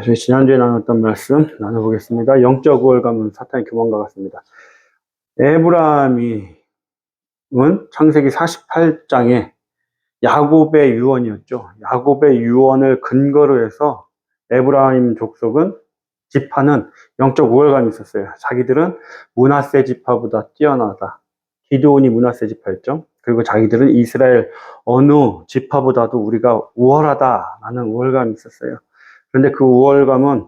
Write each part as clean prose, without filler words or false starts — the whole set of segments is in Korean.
저희 지난주에 나눴던 말씀 나눠보겠습니다. 영적 우월감은 사탄의 교만과 같습니다. 에브라임은 창세기 48장에 야곱의 유언이었죠. 야곱의 유언을 근거로 해서 에브라임 족속은 지파는 영적 우월감이 있었어요. 자기들은 므낫세 지파보다 뛰어나다. 기드온이 므낫세 지파였죠. 그리고 자기들은 이스라엘 어느 지파보다도 우리가 우월하다라는 우월감이 있었어요. 그런데 그 우월감은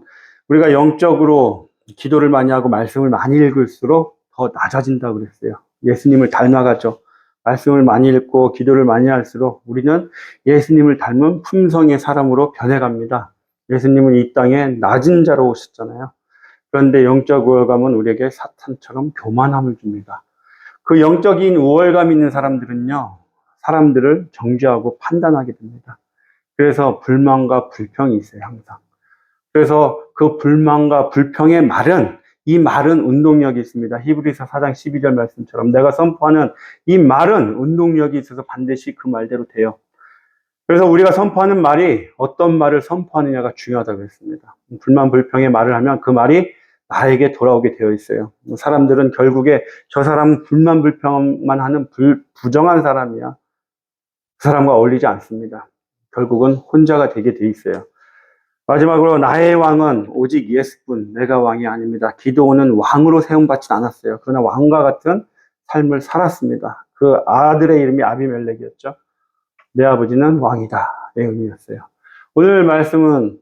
우리가 영적으로 기도를 많이 하고 말씀을 많이 읽을수록 더 낮아진다고 그랬어요. 예수님을 닮아가죠. 말씀을 많이 읽고 기도를 많이 할수록 우리는 예수님을 닮은 품성의 사람으로 변해갑니다. 예수님은 이 땅에 낮은 자로 오셨잖아요. 그런데 영적 우월감은 우리에게 사탄처럼 교만함을 줍니다. 그 영적인 우월감 있는 사람들은요, 사람들을 정죄하고 판단하게 됩니다. 그래서 불만과 불평이 있어요, 항상. 그래서 그 불만과 불평의 말은, 이 말은 운동력이 있습니다. 히브리서 4장 12절 말씀처럼 내가 선포하는 이 말은 운동력이 있어서 반드시 그 말대로 돼요. 그래서 우리가 선포하는 말이 어떤 말을 선포하느냐가 중요하다고 했습니다. 불만 불평의 말을 하면 그 말이 나에게 돌아오게 되어 있어요. 사람들은 결국에 저 사람은 불만 불평만 하는 부정한 사람이야. 그 사람과 어울리지 않습니다. 결국은 혼자가 되게 돼 있어요. 마지막으로 나의 왕은 오직 예수뿐, 내가 왕이 아닙니다. 기드온은 왕으로 세움받지 않았어요. 그러나 왕과 같은 삶을 살았습니다. 그 아들의 이름이 아비멜렉이었죠. 내 아버지는 왕이다 의 의미였어요. 오늘 말씀은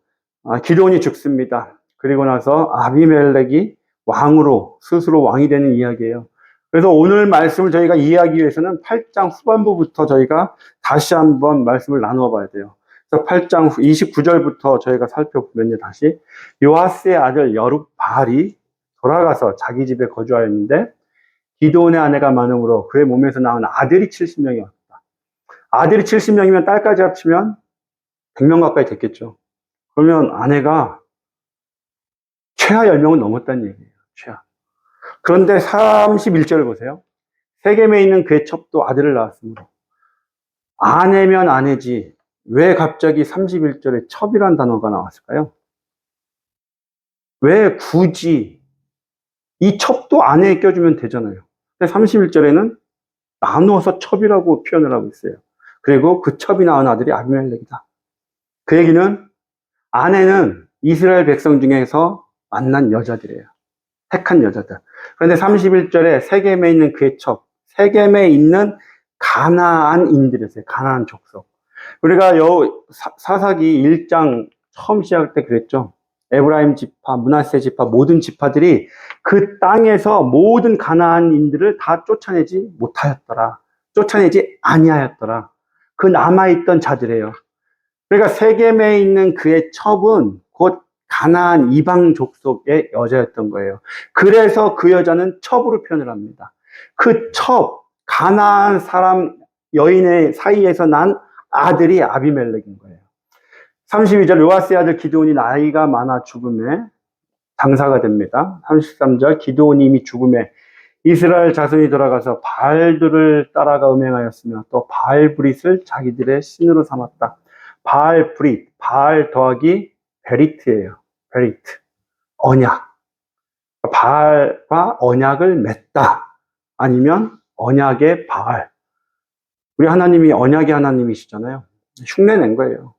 기드온이 죽습니다. 그리고 나서 아비멜렉이 왕으로 스스로 왕이 되는 이야기예요. 그래서 오늘 말씀을 저희가 이해하기 위해서는 8장 후반부부터 저희가 다시 한번 말씀을 나누어 봐야 돼요. 그래서 8장 29절부터 저희가 살펴보면요, 다시 요아스의 아들 여룹바알이 돌아가서 자기 집에 거주하였는데 기드온의 아내가 많음으로 그의 몸에서 나온 아들이 70명이었다. 아들이 70명이면 딸까지 합치면 100명 가까이 됐겠죠. 그러면 아내가 최하 10명은 넘었다는 얘기예요. 최하. 그런데 31절을 보세요. 세겜에 있는 그의 첩도 아들을 낳았으므로. 아내면 아내지 왜 갑자기 31절에 첩이란 단어가 나왔을까요? 왜 굳이 이 첩도 아내에 껴주면 되잖아요. 근데 31절에는 나누어서 첩이라고 표현을 하고 있어요. 그리고 그 첩이 낳은 아들이 아비멜렉이다. 그 얘기는 아내는 이스라엘 백성 중에서 만난 여자들이에요. 택한 여자들. 그런데 31절에 세겜에 있는 그의 첩, 세겜에 있는 가나안인들이었어요. 가나안 족속. 우리가 사사기 1장 처음 시작할 때 그랬죠. 에브라임 지파, 므낫세 지파, 모든 지파들이 그 땅에서 모든 가나안인들을 다 쫓아내지 못하였더라. 쫓아내지 아니하였더라. 그 남아있던 자들이에요. 그러니까 세겜에 있는 그의 첩은 곧 가나안 이방 족속의 여자였던 거예요. 그래서 그 여자는 첩으로 표현을 합니다. 그 첩, 가나안 사람 여인의 사이에서 난 아들이 아비멜렉인 거예요. 32절 요아스의 아들 기드온이 나이가 많아 죽음에 당사가 됩니다. 33절 기드온이 이미 죽음에 이스라엘 자손이 돌아가서 바알들을 따라가 음행하였으며 또 바알브릿을 자기들의 신으로 삼았다. 바알브릿, 바알 더하기 베리트예요. 베리트, 언약. 바알과 언약을 맺다. 아니면 언약의 바알. 우리 하나님이 언약의 하나님이시잖아요. 흉내낸 거예요.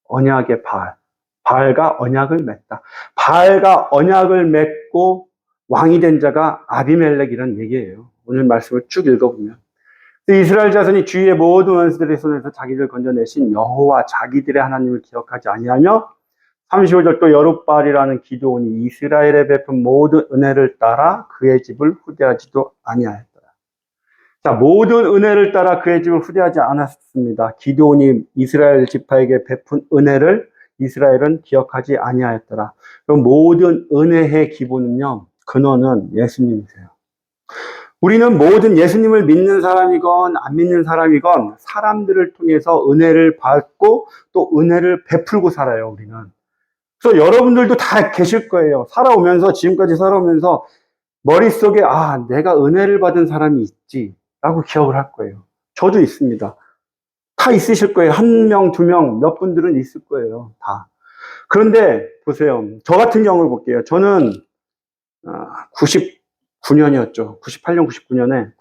언약의 바알. 바알과 언약을 맺다. 바알과 언약을 맺고 왕이 된 자가 아비멜렉이라는 얘기예요. 오늘 말씀을 쭉 읽어보면. 이스라엘 자손이 주위의 모든 원수들의 손에서 자기를 건져내신 여호와 자기들의 하나님을 기억하지 아니하며 35절 또 여룹바알이라는 기드온이 이스라엘에 베푼 모든 은혜를 따라 그의 집을 후대하지도 아니하였더라. 자, 모든 은혜를 따라 그의 집을 후대하지 않았습니다. 기드온이 이스라엘 지파에게 베푼 은혜를 이스라엘은 기억하지 아니하였더라. 그럼 모든 은혜의 기본은요, 근원은 예수님이세요. 우리는 모든 예수님을 믿는 사람이건 안 믿는 사람이건 사람들을 통해서 은혜를 받고 또 은혜를 베풀고 살아요, 우리는. 그래서 여러분들도 다 계실 거예요. 지금까지 살아오면서 머릿속에, 내가 은혜를 받은 사람이 있지 라고 기억을 할 거예요. 저도 있습니다. 다 있으실 거예요. 한 명, 두 명, 몇 분들은 있을 거예요. 다. 그런데 보세요. 저 같은 경우를 볼게요. 저는 99년이었죠. 98년, 99년에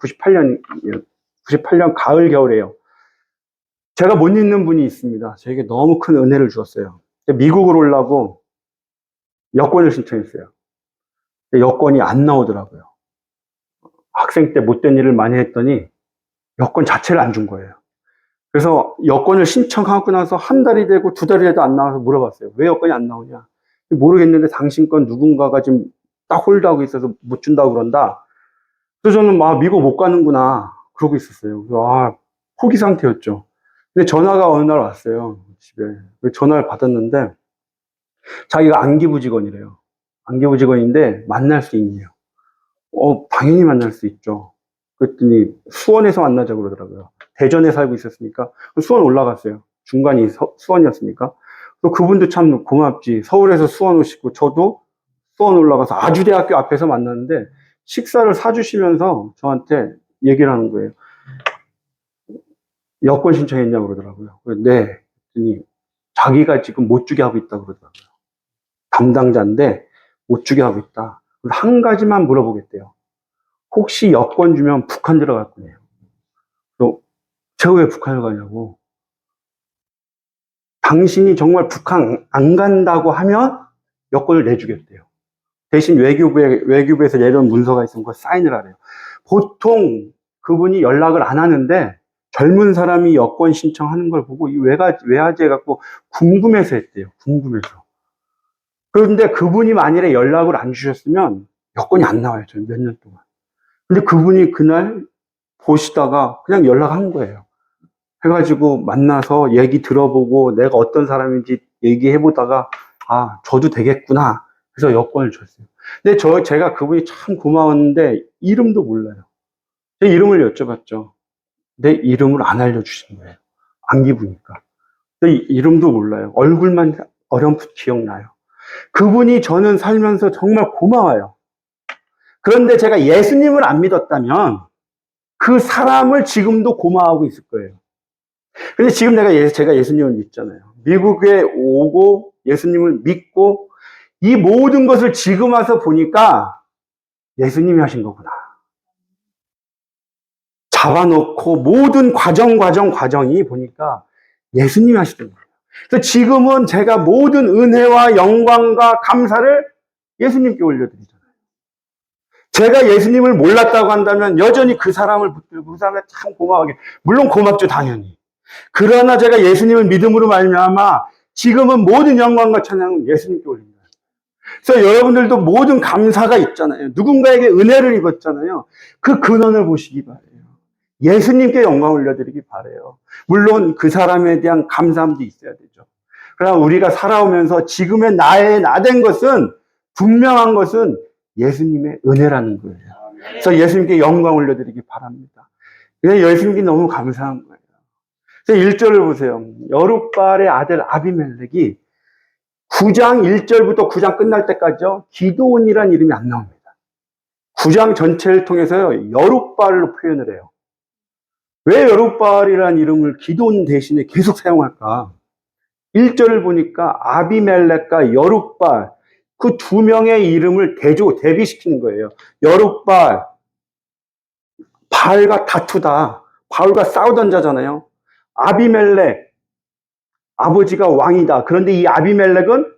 98년 가을 겨울에요. 제가 못 잊는 분이 있습니다. 저에게 너무 큰 은혜를 주었어요. 미국을 오려고 여권을 신청했어요. 여권이 안 나오더라고요. 학생 때 못된 일을 많이 했더니 여권 자체를 안 준 거예요. 그래서 여권을 신청하고 나서 한 달이 되고 두 달이 돼도 안 나와서 물어봤어요. 왜 여권이 안 나오냐? 모르겠는데 당신 건 누군가가 지금 딱 홀드하고 있어서 못 준다고 그런다. 그래서 저는 미국 못 가는구나 그러고 있었어요. 그래서 포기 상태였죠. 근데 전화가 어느 날 왔어요. 집에. 전화를 받았는데 자기가 안기부 직원이래요. 안기부 직원인데 만날 수 있네요. 당연히 만날 수 있죠. 그랬더니 수원에서 만나자고 그러더라고요. 대전에 살고 있었으니까 수원 올라갔어요. 중간이 수원이었으니까. 또 그분도 참 고맙지. 서울에서 수원 오시고 저도 수원 올라가서 아주대학교 앞에서 만났는데 식사를 사주시면서 저한테 얘기를 하는 거예요. 여권 신청했냐고 그러더라고요. 네. 그랬더니 자기가 지금 못 주게 하고 있다고 그러더라고요. 담당자인데 못 주게 하고 있다. 한 가지만 물어보겠대요. 혹시 여권 주면 북한 들어갈 거네요. 제가 왜 북한을 가냐고. 당신이 정말 북한 안 간다고 하면 여권을 내주겠대요. 대신 외교부에서 내려온 문서가 있으면 그거 사인을 하래요. 보통 그분이 연락을 안 하는데 젊은 사람이 여권 신청하는 걸 보고 이 외화제 갖고 궁금해서 했대요. 궁금해서. 그런데 그분이 만일에 연락을 안 주셨으면 여권이 안 나와요. 저는 몇 년 동안. 근데 그분이 그날 보시다가 그냥 연락한 거예요. 해가지고 만나서 얘기 들어보고 내가 어떤 사람인지 얘기해보다가 저도 되겠구나. 그래서 여권을 줬어요. 근데 제가 그분이 참 고마웠는데 이름도 몰라요. 제 이름을 여쭤봤죠. 내 이름을 안 알려주신 거예요. 안기부니까. 이름도 몰라요. 얼굴만 어렴풋 기억나요. 그분이 저는 살면서 정말 고마워요. 그런데 제가 예수님을 안 믿었다면 그 사람을 지금도 고마워하고 있을 거예요. 근데 지금 제가 예수님을 믿잖아요. 미국에 오고 예수님을 믿고 이 모든 것을 지금 와서 보니까 예수님이 하신 거구나. 잡아놓고 모든 과정이 보니까 예수님이 하시던 거예요. 그래서 지금은 제가 모든 은혜와 영광과 감사를 예수님께 올려드리잖아요. 제가 예수님을 몰랐다고 한다면 여전히 그 사람을 붙들고 그 사람에 참 고마워하게, 물론 고맙죠, 당연히. 그러나 제가 예수님을 믿음으로 말미암아 지금은 모든 영광과 찬양은 예수님께 올립니다. 그래서 여러분들도 모든 감사가 있잖아요. 누군가에게 은혜를 입었잖아요. 그 근원을 보시기 바래요. 예수님께 영광 올려드리기 바래요. 물론 그 사람에 대한 감사함도 있어야 되죠. 그러나 우리가 살아오면서 지금의 나 된 것은, 분명한 것은 예수님의 은혜라는 거예요. 그래서 예수님께 영광 올려드리기 바랍니다. 예수님께 너무 감사한 거예요. 1절을 보세요. 여룻바알의 아들 아비멜렉이 9장 1절부터 9장 끝날 때까지요, 기드온이라는 이름이 안 나옵니다. 9장 전체를 통해서요, 여룻바알로 표현을 해요. 왜 여룻바알이라는 이름을 기드온 대신에 계속 사용할까? 1절을 보니까 아비멜렉과 여룻바알, 그 두 명의 이름을 대비시키는 거예요. 여룻바알, 바알과 다투다. 바알과 싸우던 자잖아요. 아비멜렉, 아버지가 왕이다. 그런데 이 아비멜렉은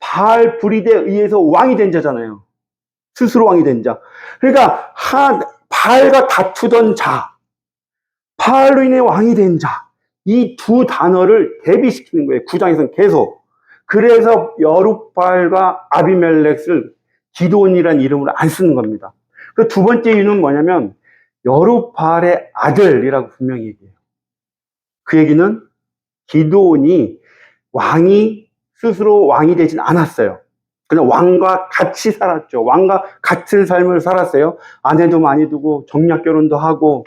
바알 브리드에 의해서 왕이 된 자잖아요. 스스로 왕이 된 자. 그러니까 바알과 다투던 자, 바알로 인해 왕이 된 자, 이 두 단어를 대비시키는 거예요. 9장에서는 계속. 그래서 여룻바알과 아비멜렉을 기드온이라는 이름으로 안 쓰는 겁니다. 그 두 번째 이유는 뭐냐면 여룻바알의 아들이라고 분명히 얘기해요. 그 얘기는 기드온이 스스로 왕이 되진 않았어요. 그냥 왕과 같이 살았죠. 왕과 같은 삶을 살았어요. 아내도 많이 두고 정략 결혼도 하고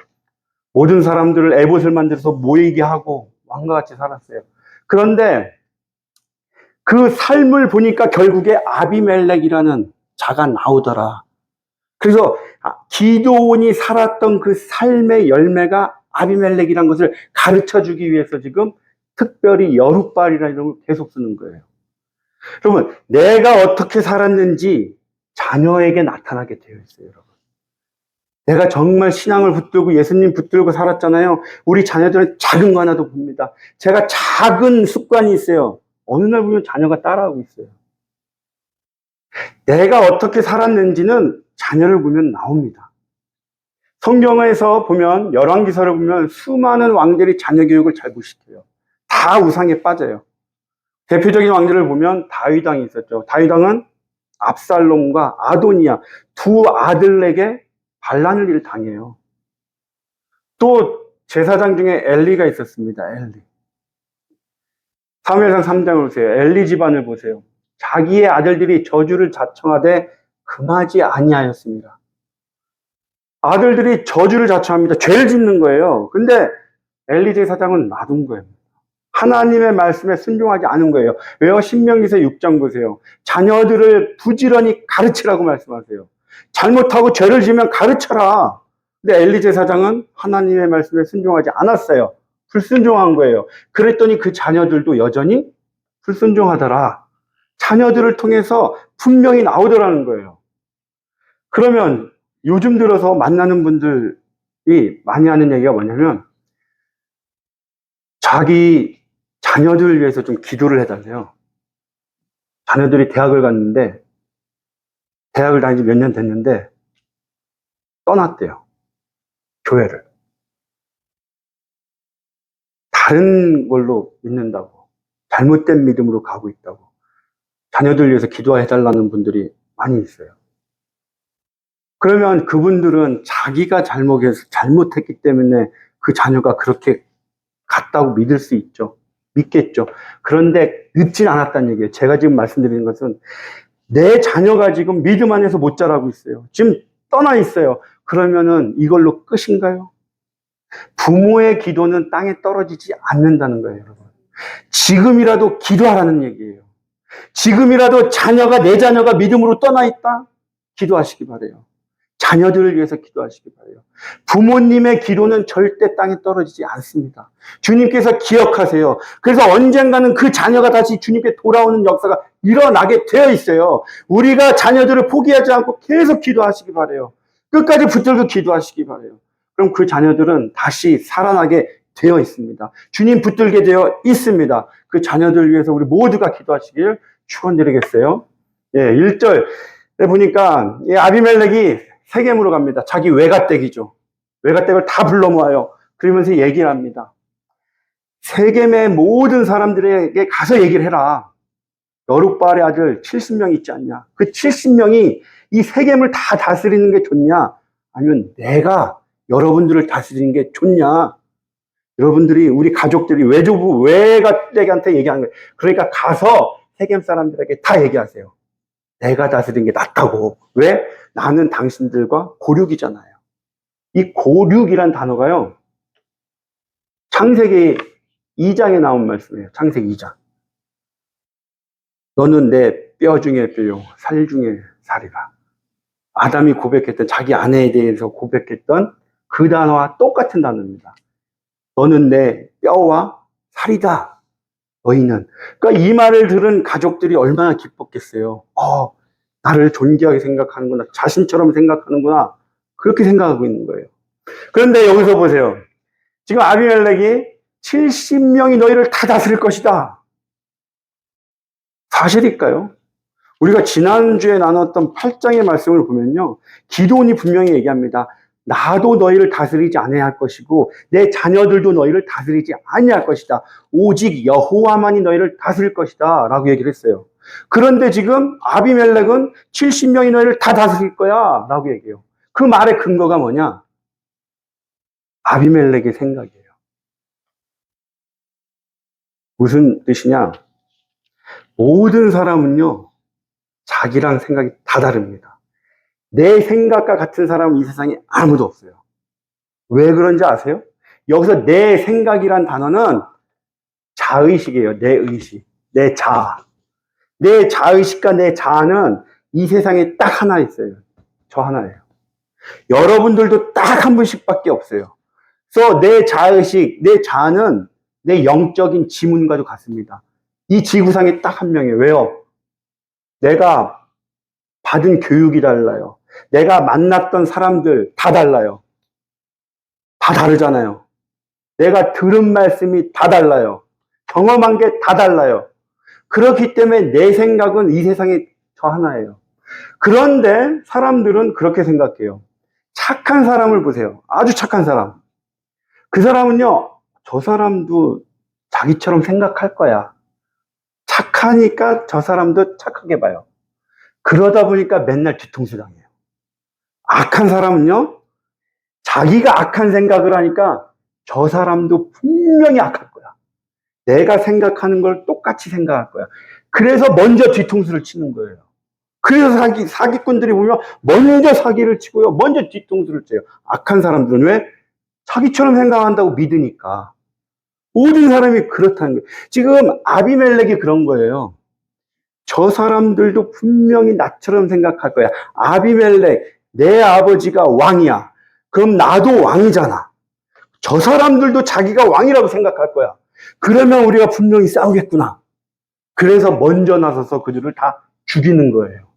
모든 사람들을 에봇을 만들어서 모이게 하고 왕과 같이 살았어요. 그런데 그 삶을 보니까 결국에 아비멜렉이라는 자가 나오더라. 그래서 기드온이 살았던 그 삶의 열매가 아비멜렉이라는 것을 가르쳐주기 위해서 지금 특별히 여룻바알이라는 이름을 계속 쓰는 거예요. 그러면 내가 어떻게 살았는지 자녀에게 나타나게 되어 있어요, 여러분. 내가 정말 신앙을 붙들고 예수님 붙들고 살았잖아요. 우리 자녀들은 작은 거 하나도 봅니다. 제가 작은 습관이 있어요. 어느 날 보면 자녀가 따라하고 있어요. 내가 어떻게 살았는지는 자녀를 보면 나옵니다. 성경에서 보면 열왕기서를 보면 수많은 왕들이 자녀 교육을 잘 못 시켜요. 다 우상에 빠져요. 대표적인 왕들을 보면 다윗 왕이 있었죠. 다윗 왕은 압살롬과 아도니아 두 아들에게 반란을 당해요. 또 제사장 중에 엘리가 있었습니다. 엘리. 사무엘상 3장을 보세요. 엘리 집안을 보세요. 자기의 아들들이 저주를 자청하되 금하지 아니하였습니다. 아들들이 저주를 자청합니다. 죄를 짓는 거예요. 근데 엘리 제사장은 놔둔 거예요. 하나님의 말씀에 순종하지 않은 거예요. 왜요? 신명기서 6장 보세요. 자녀들을 부지런히 가르치라고 말씀하세요. 잘못하고 죄를 지면 가르쳐라. 근데 엘리 제사장은 하나님의 말씀에 순종하지 않았어요. 불순종한 거예요. 그랬더니 그 자녀들도 여전히 불순종하더라. 자녀들을 통해서 분명히 나오더라는 거예요. 그러면 요즘 들어서 만나는 분들이 많이 하는 얘기가 뭐냐면 자기 자녀들을 위해서 좀 기도를 해달래요. 자녀들이 대학을 갔는데 대학을 다닌 지 몇 년 됐는데 떠났대요. 교회를. 다른 걸로 믿는다고. 잘못된 믿음으로 가고 있다고. 자녀들 위해서 기도해달라는 분들이 많이 있어요. 그러면 그분들은 자기가 잘못했기 때문에 그 자녀가 그렇게 갔다고 믿을 수 있죠. 믿겠죠. 그런데 늦진 않았다는 얘기예요. 제가 지금 말씀드리는 것은 내 자녀가 지금 믿음 안에서 못 자라고 있어요. 지금 떠나 있어요. 그러면은 이걸로 끝인가요? 부모의 기도는 땅에 떨어지지 않는다는 거예요, 여러분. 지금이라도 기도하라는 얘기예요. 지금이라도 내 자녀가 믿음으로 떠나 있다? 기도하시기 바라요. 자녀들을 위해서 기도하시기 바라요. 부모님의 기도는 절대 땅에 떨어지지 않습니다. 주님께서 기억하세요. 그래서 언젠가는 그 자녀가 다시 주님께 돌아오는 역사가 일어나게 되어 있어요. 우리가 자녀들을 포기하지 않고 계속 기도하시기 바라요. 끝까지 붙들고 기도하시기 바라요. 그럼 그 자녀들은 다시 살아나게 되어 있습니다. 주님 붙들게 되어 있습니다. 그 자녀들 위해서 우리 모두가 기도하시길 축원드리겠어요. 예, 1절에 보니까 아비멜렉이 세겜으로 갑니다. 자기 외가댁이죠. 외가댁을 다 불러 모아요. 그러면서 얘기를 합니다. 세겜의 모든 사람들에게 가서 얘기를 해라. 여룻바알의 아들 70명 있지 않냐. 그 70명이 이 세겜을 다 다스리는 게 좋냐, 아니면 내가 여러분들을 다스리는 게 좋냐. 여러분들이, 우리 가족들이 외가댁한테 얘기하는 거예요. 그러니까 가서 세겜 사람들에게 다 얘기하세요. 내가 다스리는 게 낫다고. 왜? 나는 당신들과 고륙이잖아요. 이 고륙이란 단어가요, 창세기 2장에 나온 말씀이에요. 창세기 2장. 너는 내 뼈 중에 뼈요, 살 중에 살이라. 아담이 고백했던, 자기 아내에 대해서 고백했던 그 단어와 똑같은 단어입니다. 너는 내 뼈와 살이다. 너희는. 그러니까 이 말을 들은 가족들이 얼마나 기뻤겠어요. 나를 존귀하게 생각하는구나. 자신처럼 생각하는구나. 그렇게 생각하고 있는 거예요. 그런데 여기서 보세요. 지금 아비멜렉이 70명이 너희를 다 다스릴 것이다. 사실일까요? 우리가 지난주에 나눴던 8장의 말씀을 보면요, 기도원이 분명히 얘기합니다. 나도 너희를 다스리지 아니할 것이고 내 자녀들도 너희를 다스리지 아니할 것이다. 오직 여호와만이 너희를 다스릴 것이다 라고 얘기를 했어요. 그런데 지금 아비멜렉은 70명이 너희를 다 다스릴 거야 라고 얘기해요. 그 말의 근거가 뭐냐? 아비멜렉의 생각이에요. 무슨 뜻이냐? 모든 사람은요, 자기랑 생각이 다 다릅니다. 내 생각과 같은 사람은 이 세상에 아무도 없어요. 왜 그런지 아세요? 여기서 내 생각이란 단어는 자의식이에요. 내 의식, 내 자아. 내 자의식과 내 자아는 이 세상에 딱 하나 있어요. 저 하나예요. 여러분들도 딱 한 분씩밖에 없어요. 그래서 내 자의식, 내 자아는 내 영적인 지문과도 같습니다. 이 지구상에 딱 한 명이에요. 왜요? 내가 받은 교육이 달라요. 내가 만났던 사람들 다 달라요. 다 다르잖아요. 내가 들은 말씀이 다 달라요. 경험한 게 다 달라요. 그렇기 때문에 내 생각은 이 세상에 저 하나예요. 그런데 사람들은 그렇게 생각해요. 착한 사람을 보세요. 아주 착한 사람. 그 사람은요, 저 사람도 자기처럼 생각할 거야. 착하니까 저 사람도 착하게 봐요. 그러다 보니까 맨날 뒤통수 당해요. 악한 사람은요, 자기가 악한 생각을 하니까 저 사람도 분명히 악할 거야. 내가 생각하는 걸 똑같이 생각할 거야. 그래서 먼저 뒤통수를 치는 거예요. 그래서 사기꾼들이 보면 먼저 사기를 치고요. 먼저 뒤통수를 쳐요. 악한 사람들은 왜? 자기처럼 생각한다고 믿으니까. 모든 사람이 그렇다는 거예요. 지금 아비멜렉이 그런 거예요. 저 사람들도 분명히 나처럼 생각할 거야. 아비멜렉, 내 아버지가 왕이야. 그럼 나도 왕이잖아. 저 사람들도 자기가 왕이라고 생각할 거야. 그러면 우리가 분명히 싸우겠구나. 그래서 먼저 나서서 그들을 다 죽이는 거예요.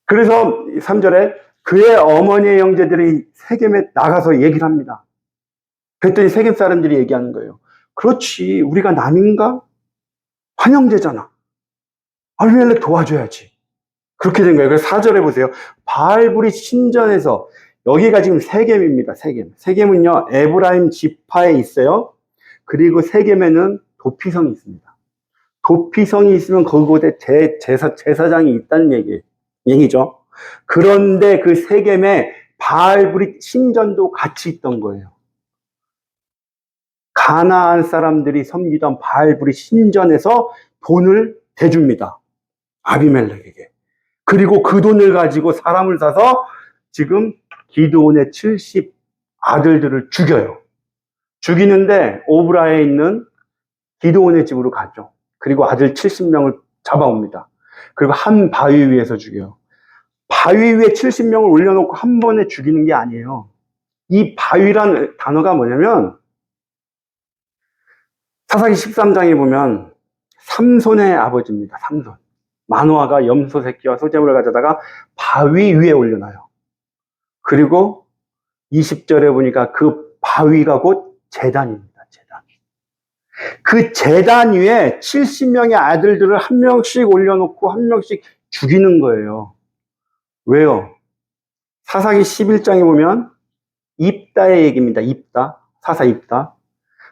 그래서 3절에 그의 어머니의 형제들이 세겜에 나가서 얘기를 합니다. 그랬더니 세겜 사람들이 얘기하는 거예요. 그렇지, 우리가 남인가? 환영제잖아. 아비멜렉 도와줘야지. 그렇게 된 거예요. 그래서 4절에 보세요. 바알불이 신전에서, 여기가 지금 세겜입니다. 세겜. 세겜은요, 에브라임 지파에 있어요. 그리고 세겜에는 도피성이 있습니다. 도피성이 있으면 그곳에 제사장이 있다는 얘기죠. 그런데 그 세겜에 바알불이 신전도 같이 있던 거예요. 가나안 사람들이 섬기던 바알불이 신전에서 돈을 대줍니다. 아비멜렉에게. 그리고 그 돈을 가지고 사람을 사서 지금 기드온의 70 아들들을 죽여요. 죽이는데 오브라에 있는 기드온의 집으로 가죠. 그리고 아들 70명을 잡아옵니다. 그리고 한 바위 위에서 죽여요. 바위 위에 70명을 올려놓고 한 번에 죽이는 게 아니에요. 이 바위란 단어가 뭐냐면 사사기 13장에 보면 삼손의 아버지입니다. 삼손. 마노아가 염소 새끼와 소재물을 가져다가 바위 위에 올려놔요. 그리고 20절에 보니까 그 바위가 곧 제단입니다. 제단. 그 제단 위에 70명의 아들들을 한 명씩 올려놓고 한 명씩 죽이는 거예요. 왜요? 사사기 11장에 보면 입다의 얘기입니다. 입다. 사사 입다.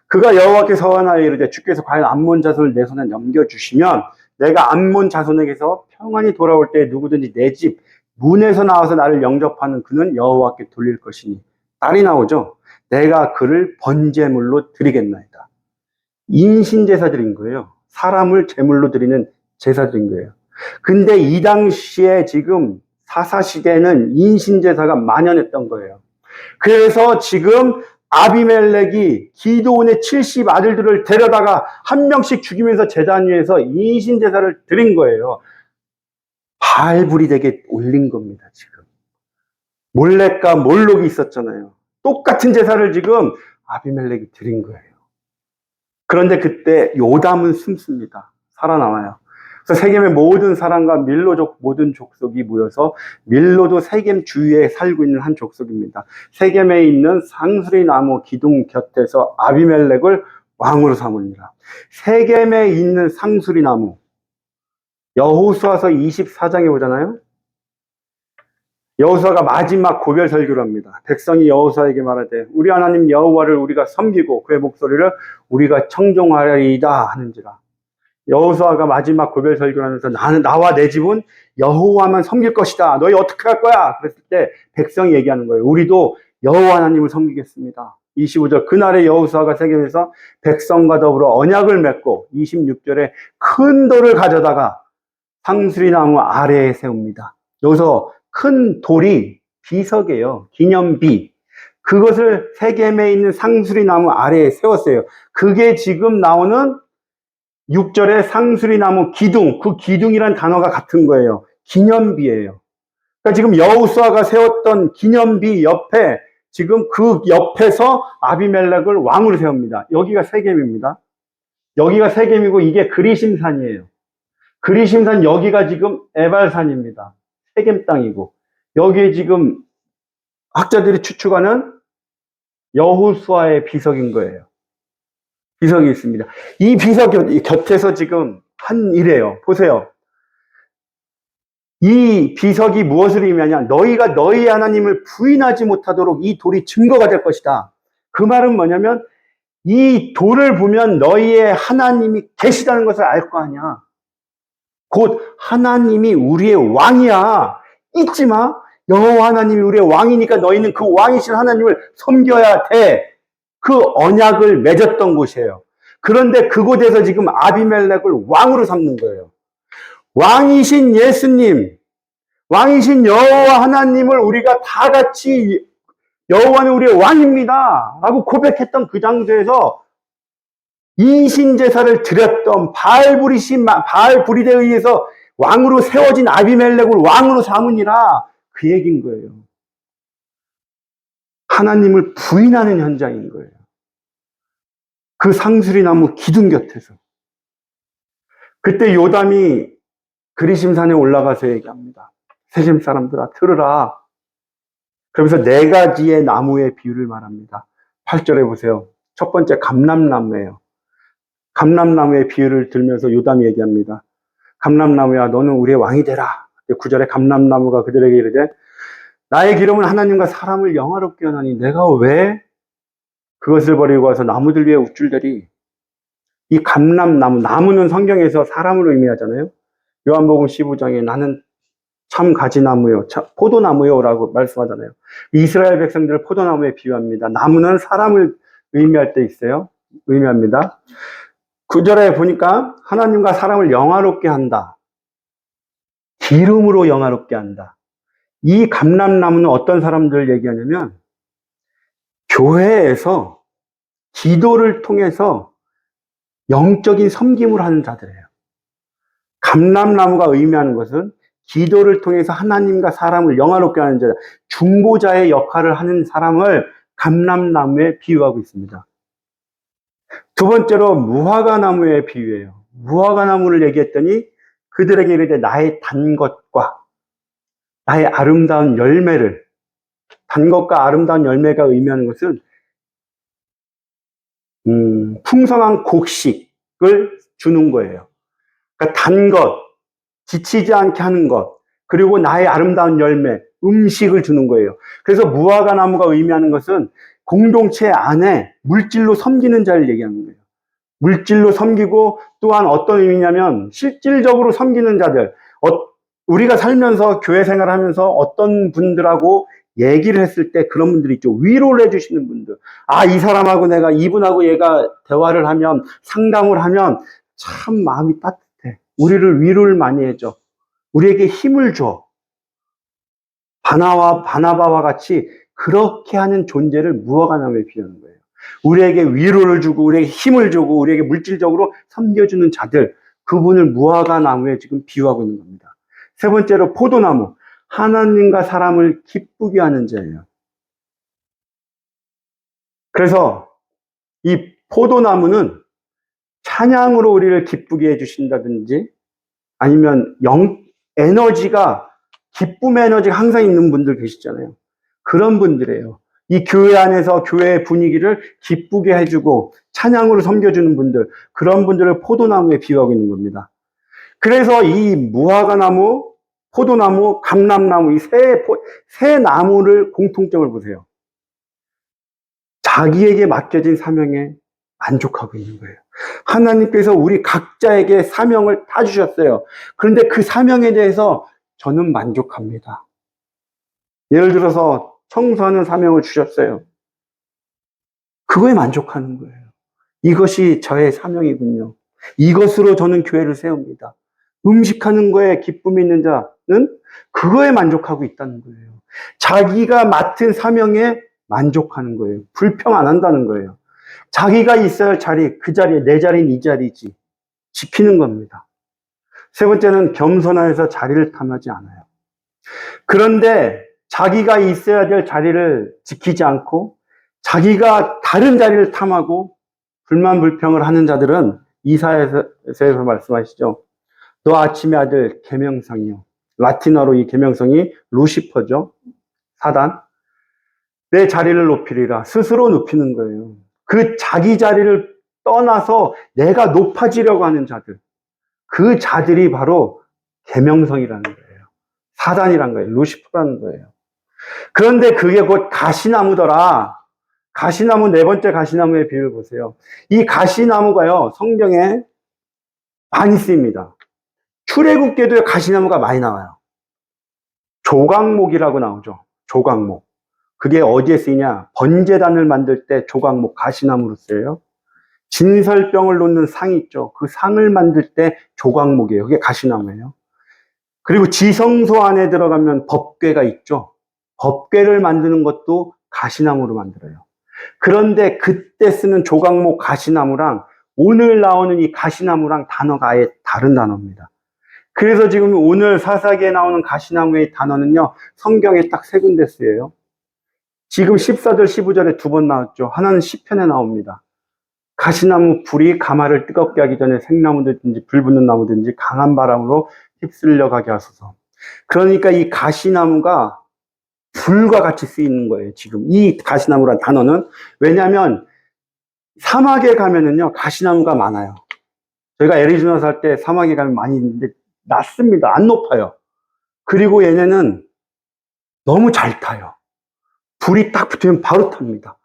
그가 여호와께 서원하여 이르되 주께서 과연 암몬 자손을 내 손에 넘겨주시면 내가 암몬 자손에게서 평안히 돌아올 때 누구든지 내 집 문에서 나와서 나를 영접하는 그는 여호와께 돌릴 것이니. 딸이 나오죠. 내가 그를 번제물로 드리겠나이다. 인신제사 드린 거예요. 사람을 제물로 드리는 제사 드린 거예요. 근데 이 당시에 지금 사사시대에는 인신제사가 만연했던 거예요. 그래서 지금 아비멜렉이 기드온의 70 아들들을 데려다가 한 명씩 죽이면서 제단 위에서 인신제사를 드린 거예요. 바알불이 되게 올린 겁니다, 지금. 몰렉과 몰록이 있었잖아요. 똑같은 제사를 지금 아비멜렉이 드린 거예요. 그런데 그때 요담은 숨습니다. 살아남아요. 그래서 세겜의 모든 사람과 밀로족 모든 족속이 모여서, 밀로도 세겜 주위에 살고 있는 한 족속입니다. 세겜에 있는 상수리 나무 기둥 곁에서 아비멜렉을 왕으로 삼으니라. 세겜에 있는 상수리 나무, 여호수아서 24장에 보잖아요. 여호수아가 마지막 고별 설교를 합니다. 백성이 여호수아에게 말하되 우리 하나님 여호와를 우리가 섬기고 그의 목소리를 우리가 청종하리이다 하는지라. 여호수아가 마지막 고별 설교를 하면서 나와 내 집은 여호와만 섬길 것이다. 너희 어떻게 할 거야? 그랬을 때 백성이 얘기하는 거예요. 우리도 여호와 하나님을 섬기겠습니다. 25절 그날에 여호수아가 세겜에서 백성과 더불어 언약을 맺고 26절에 큰 돌을 가져다가 상수리 나무 아래에 세웁니다. 여기서 큰 돌이 비석이에요. 기념비. 그것을 세겜에 있는 상수리 나무 아래에 세웠어요. 그게 지금 나오는 6절에 상수리 나무 기둥, 그 기둥이란 단어가 같은 거예요. 기념비예요. 그러니까 지금 여호수아가 세웠던 기념비 옆에 지금 그 옆에서 아비멜렉을 왕으로 세웁니다. 여기가 세겜입니다. 여기가 세겜이고 이게 그리심산이에요. 그리심산 여기가 지금 에발산입니다. 세겜 땅이고 여기에 지금 학자들이 추측하는 여호수아의 비석인 거예요. 비석이 있습니다. 이 비석 곁에서 지금 한 일이에요. 보세요. 이 비석이 무엇을 의미하냐? 너희가 너희 하나님을 부인하지 못하도록 이 돌이 증거가 될 것이다. 그 말은 뭐냐면 이 돌을 보면 너희의 하나님이 계시다는 것을 알 거 아니야. 곧 하나님이 우리의 왕이야. 잊지 마. 여호와 하나님이 우리의 왕이니까 너희는 그 왕이신 하나님을 섬겨야 돼. 그 언약을 맺었던 곳이에요. 그런데 그곳에서 지금 아비멜렉을 왕으로 삼는 거예요. 왕이신 예수님, 왕이신 여호와 하나님을 우리가 다 같이 여호와는 우리의 왕입니다 라고 고백했던 그 장소에서 인신제사를 드렸던 바알브리드에 의해서 왕으로 세워진 아비멜렉을 왕으로 삼으니라, 그 얘기인 거예요. 하나님을 부인하는 현장인 거예요. 그 상수리나무 기둥 곁에서. 그때 요담이 그리심산에 올라가서 얘기합니다. 세겜 사람들아 들으라. 그러면서 네 가지의 나무의 비유를 말합니다. 8절에 보세요. 첫 번째 감람나무예요. 감람나무의 비유를 들면서 요담이 얘기합니다. 감람나무야 너는 우리의 왕이 되라. 9절에 감람나무가 그들에게 이르되 나의 기름은 하나님과 사람을 영화롭게 하나니 내가 왜 그것을 버리고 와서 나무들 위에 우쭐대리. 이 감람나무, 나무는 성경에서 사람을 의미하잖아요. 요한복음 15장에 나는 참 가지나무요, 포도나무요 라고 말씀하잖아요. 이스라엘 백성들을 포도나무에 비유합니다. 나무는 사람을 의미할 때 있어요. 의미합니다. 9절에 보니까 하나님과 사람을 영화롭게 한다. 기름으로 영화롭게 한다. 이 감람나무는 어떤 사람들을 얘기하냐면 교회에서 기도를 통해서 영적인 섬김을 하는 자들이에요. 감람나무가 의미하는 것은 기도를 통해서 하나님과 사람을 영화롭게 하는 자, 중보자의 역할을 하는 사람을 감람나무에 비유하고 있습니다. 두 번째로 무화과나무의 비유예요. 무화과나무를 얘기했더니 그들에게 이르되 나의 단 것과 나의 아름다운 열매를, 단 것과 아름다운 열매가 의미하는 것은 풍성한 곡식을 주는 거예요. 그러니까 단 것, 지치지 않게 하는 것, 그리고 나의 아름다운 열매, 음식을 주는 거예요. 그래서 무화과나무가 의미하는 것은 공동체 안에 물질로 섬기는 자를 얘기하는 거예요. 물질로 섬기고 또한 어떤 의미냐면 실질적으로 섬기는 자들. 우리가 살면서 교회 생활하면서 어떤 분들하고 얘기를 했을 때 그런 분들이 있죠. 위로를 해주시는 분들. 아, 이 사람하고 내가 이분하고 얘가 대화를 하면, 상담을 하면 참 마음이 따뜻해. 우리를 위로를 많이 해줘. 우리에게 힘을 줘. 바나바와 같이 그렇게 하는 존재를 무화과나무에 비유하는 거예요. 우리에게 위로를 주고 우리에게 힘을 주고 우리에게 물질적으로 섬겨주는 자들, 그분을 무화과나무에 지금 비유하고 있는 겁니다. 세 번째로 포도나무, 하나님과 사람을 기쁘게 하는 자예요. 그래서 이 포도나무는 찬양으로 우리를 기쁘게 해주신다든지 아니면 에너지가, 기쁨의 에너지가 항상 있는 분들 계시잖아요. 그런 분들이에요. 이 교회 안에서 교회의 분위기를 기쁘게 해주고 찬양으로 섬겨주는 분들, 그런 분들을 포도나무에 비유하고 있는 겁니다. 그래서 이 무화과나무, 포도나무, 감람나무, 이 세 나무를 공통점을 보세요. 자기에게 맡겨진 사명에 만족하고 있는 거예요. 하나님께서 우리 각자에게 사명을 다 주셨어요. 그런데 그 사명에 대해서 저는 만족합니다. 예를 들어서 청소하는 사명을 주셨어요. 그거에 만족하는 거예요. 이것이 저의 사명이군요. 이것으로 저는 교회를 세웁니다. 음식하는 거에 기쁨이 있는 자는 그거에 만족하고 있다는 거예요. 자기가 맡은 사명에 만족하는 거예요. 불평 안 한다는 거예요. 자기가 있어야 할 자리, 그 자리에, 내 자리는 이 자리지. 지키는 겁니다. 세 번째는 겸손하여서 자리를 탐하지 않아요. 그런데 자기가 있어야 될 자리를 지키지 않고 자기가 다른 자리를 탐하고 불만 불평을 하는 자들은 이사야서에서 말씀하시죠. 너 아침의 아들 계명성이요. 라틴어로 이 계명성이 루시퍼죠. 사단. 내 자리를 높이리라. 스스로 높이는 거예요. 그 자기 자리를 떠나서 내가 높아지려고 하는 자들. 그 자들이 바로 계명성이라는 거예요. 사단이란 거예요. 루시퍼라는 거예요. 그런데 그게 곧 가시나무더라. 가시나무, 네 번째 가시나무의 비유를 보세요. 이 가시나무가요, 성경에 많이 쓰입니다. 출애굽기에도 가시나무가 많이 나와요. 조각목이라고 나오죠. 조각목. 그게 어디에 쓰이냐? 번제단을 만들 때 조각목, 가시나무로 쓰여요. 진설병을 놓는 상이 있죠. 그 상을 만들 때 조각목이에요. 그게 가시나무예요. 그리고 지성소 안에 들어가면 법궤가 있죠. 법궤를 만드는 것도 가시나무로 만들어요. 그런데 그때 쓰는 조각목 가시나무랑 오늘 나오는 이 가시나무랑 단어가 아예 다른 단어입니다. 그래서 지금 오늘 사사기에 나오는 가시나무의 단어는요, 성경에 딱 세 군데 쓰여요. 지금 14절, 15절에 두 번 나왔죠. 하나는 시편에 나옵니다. 가시나무 불이 가마를 뜨겁게 하기 전에 생나무든지 불 붙는 나무든지 강한 바람으로 휩쓸려 가게 하소서. 그러니까 이 가시나무가 불과 같이 쓰이는 거예요. 지금 이 가시나무란 단어는. 왜냐하면 사막에 가면은요, 가시나무가 많아요. 저희가 애리조나 살 때 사막에 가면 많이 있는데 낮습니다. 안 높아요. 그리고 얘네는 너무 잘 타요. 불이 딱 붙으면 바로 탑니다.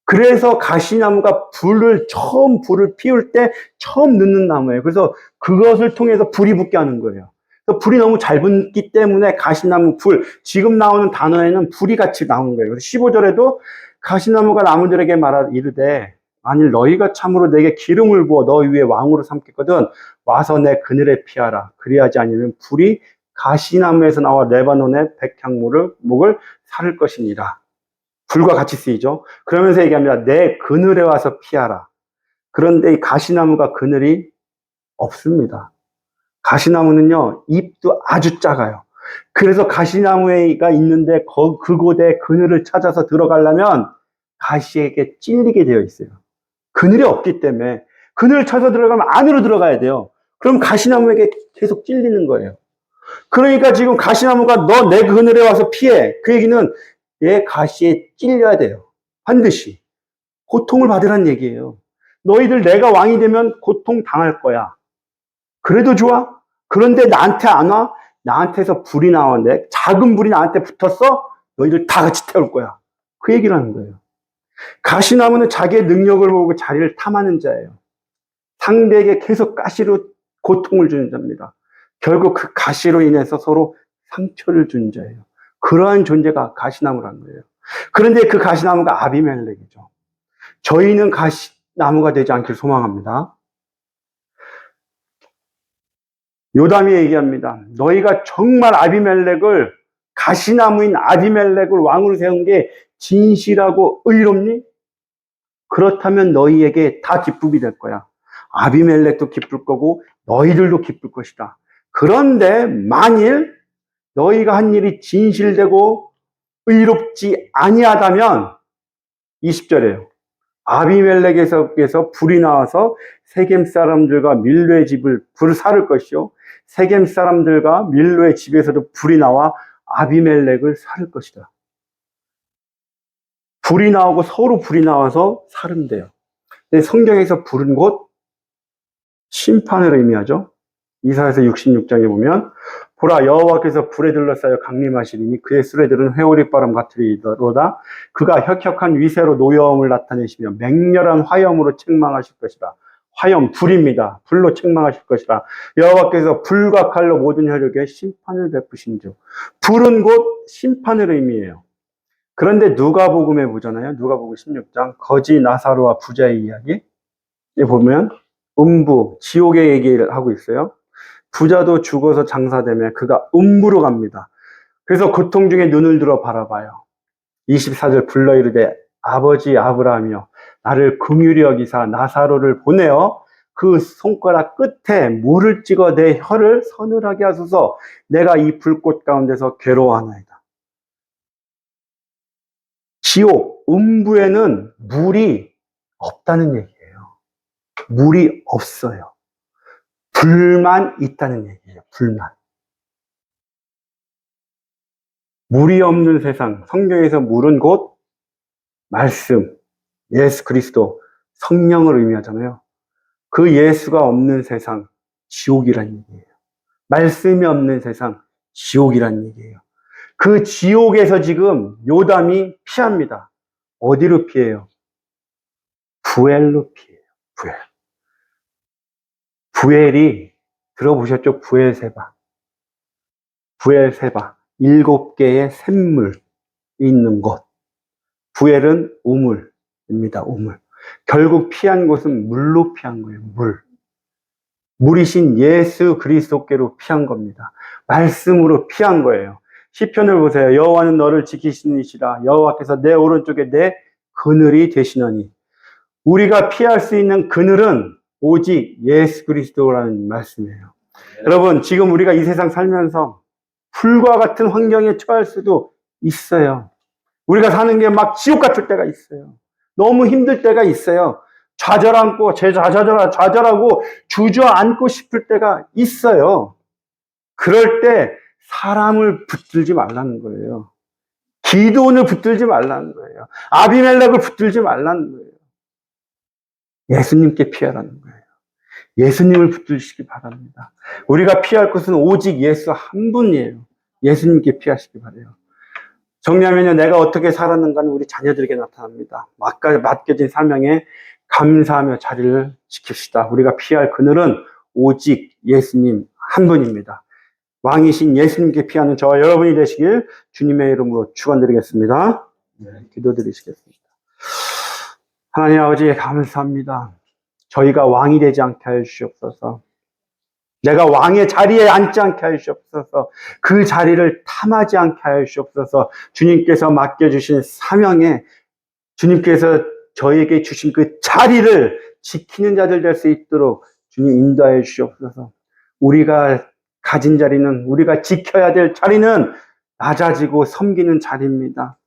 그래서 가시나무가 불을 피울 때 처음 넣는 나무예요. 그래서 그것을 통해서 불이 붙게 하는 거예요. 불이 너무 잘 붙기 때문에 가시나무 불, 지금 나오는 단어에는 불이 같이 나오는 거예요. 그래서 15절에도 가시나무가 나무들에게 말하 이르되 만일 너희가 참으로 내게 기름을 부어 너희 위에 왕으로 삼겠거든 와서 내 그늘에 피하라. 그리하지 아니면 불이 가시나무에서 나와 레바논의 목을 사를 것이니라. 불과 같이 쓰이죠. 그러면서 얘기합니다. 내 그늘에 와서 피하라. 그런데 이 가시나무가 그늘이 없습니다. 가시나무는요, 잎도 아주 작아요. 그래서 가시나무가 있는데 그곳에 그늘을 찾아서 들어가려면 가시에게 찔리게 되어 있어요. 그늘이 없기 때문에 그늘을 찾아 들어가면 안으로 들어가야 돼요. 그럼 가시나무에게 계속 찔리는 거예요. 그러니까 지금 가시나무가 너 내 그늘에 와서 피해. 그 얘기는 내 가시에 찔려야 돼요. 반드시. 고통을 받으란 얘기예요. 너희들 내가 왕이 되면 고통 당할 거야. 그래도 좋아? 그런데 나한테 안 와? 나한테서 불이 나오는데 작은 불이 나한테 붙었어? 너희들 다 같이 태울 거야. 그 얘기를 하는 거예요. 가시나무는 자기의 능력을 보고 자리를 탐하는 자예요. 상대에게 계속 가시로 고통을 주는 자입니다. 결국 그 가시로 인해서 서로 상처를 주는 자예요. 그러한 존재가 가시나무라는 거예요. 그런데 그 가시나무가 아비멜렉이죠. 저희는 가시나무가 되지 않길 소망합니다. 요담이 얘기합니다. 너희가 정말 가시나무인 아비멜렉을 왕으로 세운 게 진실하고 의롭니? 그렇다면 너희에게 다 기쁨이 될 거야. 아비멜렉도 기쁠 거고 너희들도 기쁠 것이다. 그런데 만일 너희가 한 일이 진실되고 의롭지 아니하다면 20절에요. 아비멜렉에서 불이 나와서 세겜 사람들과 밀로의 집을 불사를 것이요 세겜 사람들과 밀로의 집에서도 불이 나와 아비멜렉을 살을 것이다. 불이 나오고 서로 불이 나와서 살은대요. 근데 성경에서 불은 곧 심판을 의미하죠. 이사야서 66장에 보면 보라 여호와께서 불에 둘러싸여 강림하시리니 그의 수레들은 회오리바람 같으리로다. 그가 혁혁한 위세로 노여움을 나타내시며 맹렬한 화염으로 책망하실 것이다. 화염 불입니다. 불로 책망하실 것이다. 여호와께서 불과 칼로 모든 혈육에 심판을 베푸신즉 불은 곧 심판을 의미해요. 그런데 누가복음에 보잖아요. 누가복음 16장 거지 나사로와 부자의 이야기 보면 음부 지옥의 얘기를 하고 있어요. 부자도 죽어서 장사되면 그가 음부로 갑니다. 그래서 고통 중에 눈을 들어 바라봐요. 24절 불러 이르되 아버지 아브라함이여 나를 긍휼히 여기사 나사로를 보내어 그 손가락 끝에 물을 찍어 내 혀를 서늘하게 하소서. 내가 이 불꽃 가운데서 괴로워하나이다. 지옥 음부에는 물이 없다는 얘기예요. 물이 없어요. 불만 있다는 얘기예요. 불만. 물이 없는 세상, 성경에서 물은 곧 말씀, 예수 그리스도, 성령을 의미하잖아요. 그 예수가 없는 세상, 지옥이란 얘기예요. 말씀이 없는 세상, 지옥이란 얘기예요. 그 지옥에서 지금 요담이 피합니다. 어디로 피해요? 부엘로 피해요. 부엘. 부엘이 들어보셨죠? 부엘세바. 부엘세바. 7개의 샘물이 있는 곳. 부엘은 우물입니다. 우물. 결국 피한 곳은 물로 피한 거예요. 물. 물이신 예수 그리스도께로 피한 겁니다. 말씀으로 피한 거예요. 시편을 보세요. 여호와는 너를 지키시니시라. 여호와께서 내 오른쪽에 내 그늘이 되시느니. 우리가 피할 수 있는 그늘은 오직 예수 그리스도라는 말씀이에요. 여러분, 지금 우리가 이 세상 살면서 불과 같은 환경에 처할 수도 있어요. 우리가 사는 게 막 지옥 같을 때가 있어요. 너무 힘들 때가 있어요. 좌절하고 주저앉고 싶을 때가 있어요. 그럴 때 사람을 붙들지 말라는 거예요. 기드온을 붙들지 말라는 거예요. 아비멜렉을 붙들지 말라는 거예요. 예수님께 피하라는 거예요. 예수님을 붙들시기 바랍니다. 우리가 피할 것은 오직 예수 한 분이에요. 예수님께 피하시기 바라요. 정리하면요, 내가 어떻게 살았는가는 우리 자녀들에게 나타납니다. 맡겨진 사명에 감사하며 자리를 지킵시다. 우리가 피할 그늘은 오직 예수님 한 분입니다. 왕이신 예수님께 피하는 저와 여러분이 되시길 주님의 이름으로 축원드리겠습니다. 기도드리시겠습니다. 하나님 아버지 감사합니다. 저희가 왕이 되지 않게 하여 주시옵소서. 내가 왕의 자리에 앉지 않게 하여 주시옵소서. 그 자리를 탐하지 않게 하여 주시옵소서. 주님께서 맡겨주신 사명에 주님께서 저에게 주신 그 자리를 지키는 자들 될 수 있도록 주님 인도하여 주시옵소서. 우리가 가진 자리는, 우리가 지켜야 될 자리는 낮아지고 섬기는 자리입니다.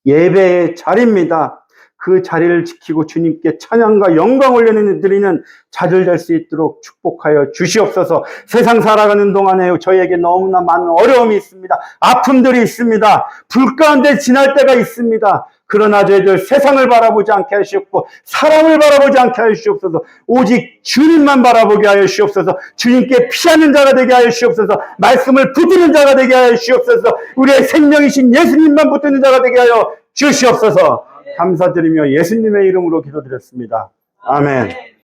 예배의 자리입니다. 그 자리를 지키고 주님께 찬양과 영광 올려드리는 자들 될 수 있도록 축복하여 주시옵소서. 세상 살아가는 동안에 저희에게 너무나 많은 어려움이 있습니다. 아픔들이 있습니다. 불 가운데 지날 때가 있습니다. 그러나 저희들 세상을 바라보지 않게 하시옵고 사람을 바라보지 않게 하여 주시옵소서. 오직 주님만 바라보게 하여 주시옵소서. 주님께 피하는 자가 되게 하여 주시옵소서. 말씀을 붙드는 자가 되게 하여 주시옵소서. 우리의 생명이신 예수님만 붙드는 자가 되게 하여 주시옵소서. 감사드리며 예수님의 이름으로 기도드렸습니다. 아멘.